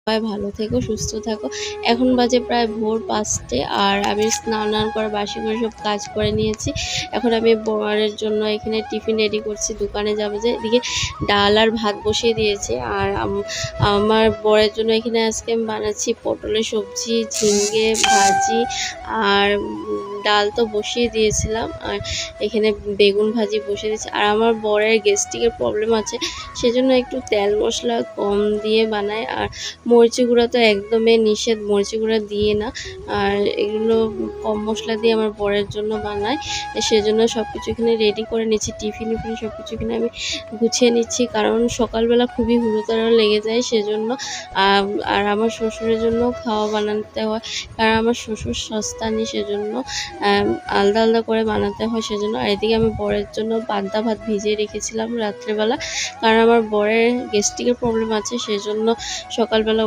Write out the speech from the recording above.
সবাই ভালো থেকো, সুস্থ থাকো। এখন বাজে প্রায় ভোর ৫টে আর আমি স্নান করে বাসি করে সব কাজ করে নিয়েছি। এখন আমি বরের জন্য এখানে টিফিন রেডি করছি, দোকানে যাবো যে। এদিকে ডাল আর ভাত বসিয়ে দিয়েছি। আর আমার বরের জন্য এখানে আজকে আমি বানাচ্ছি পটলের সবজি, ঝিঙ্গে ভাজি আর ডাল তো বসিয়ে দিয়েছিলাম। আর এখানে বেগুন ভাজি বসিয়ে দিয়েছি। আর আমার বরের গ্যাস্ট্রিকের প্রবলেম আছে, সেজন্য একটু তেল মশলা কম দিয়ে বানাই। আর মরিচি গুঁড়া তো একদমই নিষেধ, মরিচি গুঁড়া দিয়ে না। আর এগুলো কম মশলা দিয়ে আমার বরের জন্য বানাই। সেজন্য সব কিছু এখানে রেডি করে নিচ্ছি, টিফিন সব কিছু এখানে আমি গুছিয়ে নিচ্ছি, কারণ সকালবেলা খুবই হুড়োতাড়া লেগে যায় সেজন্য। আর আমার শ্বশুরের জন্য খাওয়া বানাতে হয়, কারণ আমার শ্বশুর সস্তানি, সেজন্য আলাদা আলাদা করে বানাতে হয় সেজন্য। আর এদিকে আমি বরের জন্য পান্তা ভাত ভিজিয়ে রেখেছিলাম রাত্রেবেলা, কারণ আমার বরের গ্যাস্ট্রিকের প্রবলেম আছে, সেজন্য সকালবেলা